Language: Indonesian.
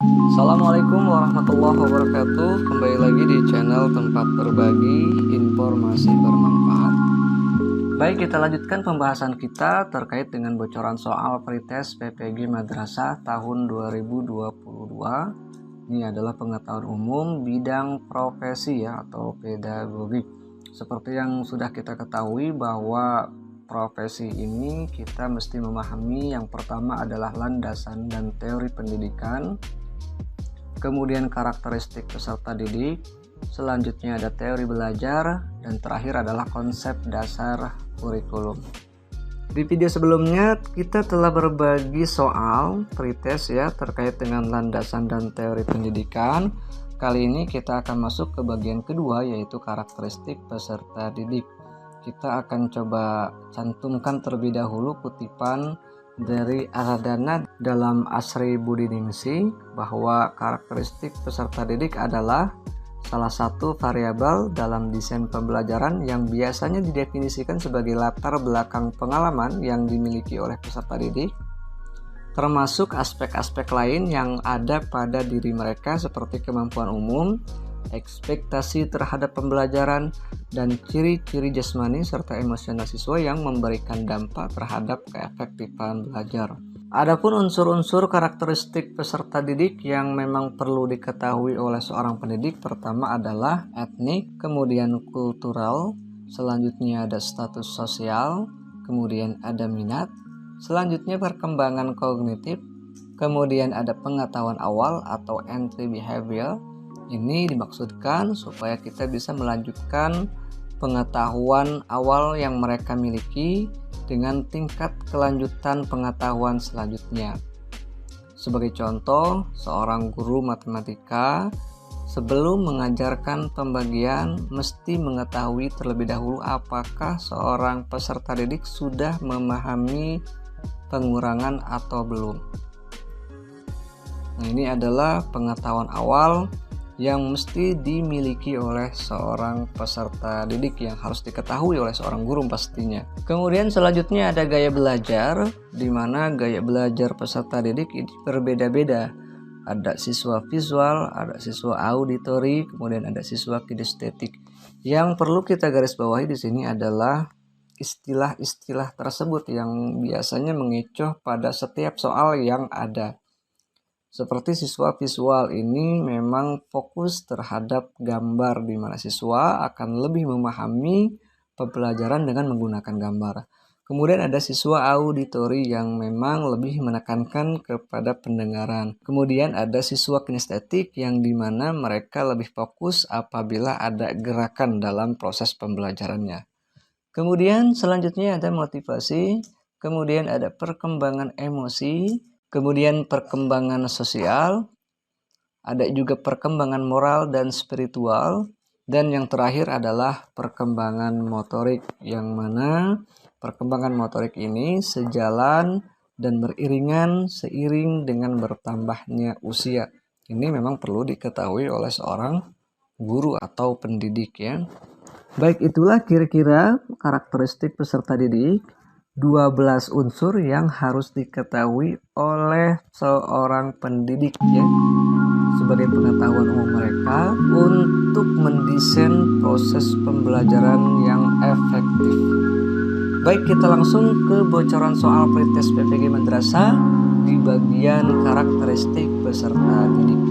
Assalamualaikum warahmatullahi wabarakatuh. Kembali lagi di channel tempat berbagi informasi bermanfaat. Baik, kita lanjutkan pembahasan kita terkait dengan bocoran soal pretest PPG Madrasah tahun 2022. Ini adalah pengetahuan umum bidang profesi ya, atau pedagogi. Seperti yang sudah kita ketahui bahwa profesi ini kita mesti memahami yang pertama adalah landasan dan teori pendidikan, kemudian karakteristik peserta didik, selanjutnya ada teori belajar, dan terakhir adalah konsep dasar kurikulum. Di video sebelumnya kita telah berbagi soal pretest ya terkait dengan landasan dan teori pendidikan. Kali ini kita akan masuk ke bagian kedua, yaitu karakteristik peserta didik. Kita akan coba cantumkan terlebih dahulu kutipan dari Aradana dalam Asri Budiningsi bahwa karakteristik peserta didik adalah salah satu variabel dalam desain pembelajaran yang biasanya didefinisikan sebagai latar belakang pengalaman yang dimiliki oleh peserta didik, termasuk aspek-aspek lain yang ada pada diri mereka seperti kemampuan umum, ekspektasi terhadap pembelajaran, dan ciri-ciri jasmani serta emosional siswa yang memberikan dampak terhadap keefektifan belajar. Adapun unsur-unsur karakteristik peserta didik yang memang perlu diketahui oleh seorang pendidik, pertama adalah etnik, kemudian kultural, selanjutnya ada status sosial, kemudian ada minat, selanjutnya perkembangan kognitif, kemudian ada pengetahuan awal atau entry behavior. Ini dimaksudkan supaya kita bisa melanjutkan pengetahuan awal yang mereka miliki dengan tingkat kelanjutan pengetahuan selanjutnya. Sebagai contoh, seorang guru matematika sebelum mengajarkan pembagian mesti mengetahui terlebih dahulu apakah seorang peserta didik sudah memahami pengurangan atau belum. Nah, ini adalah pengetahuan awal yang mesti dimiliki oleh seorang peserta didik yang harus diketahui oleh seorang guru pastinya. Kemudian selanjutnya ada gaya belajar, di mana gaya belajar peserta didik ini berbeda-beda. Ada siswa visual, ada siswa auditori, kemudian ada siswa kinestetik. Yang perlu kita garis bawahi di sini adalah istilah-istilah tersebut yang biasanya mengecoh pada setiap soal yang ada. Seperti siswa visual ini memang fokus terhadap gambar, di mana siswa akan lebih memahami pembelajaran dengan menggunakan gambar. Kemudian ada siswa auditori yang memang lebih menekankan kepada pendengaran. Kemudian ada siswa kinestetik yang dimana mereka lebih fokus apabila ada gerakan dalam proses pembelajarannya. Kemudian selanjutnya ada motivasi, kemudian ada perkembangan emosi, kemudian perkembangan sosial, ada juga perkembangan moral dan spiritual, dan yang terakhir adalah perkembangan motorik, yang mana perkembangan motorik ini sejalan dan beriringan seiring dengan bertambahnya usia. Ini memang perlu diketahui oleh seorang guru atau pendidik ya. Baik, itulah kira-kira karakteristik peserta didik. 12 unsur yang harus diketahui oleh seorang pendidik ya, sebagai pengetahuan umum mereka untuk mendesain proses pembelajaran yang efektif. Baik, kita langsung ke bocoran soal pretest PPG Madrasah di bagian karakteristik peserta didik.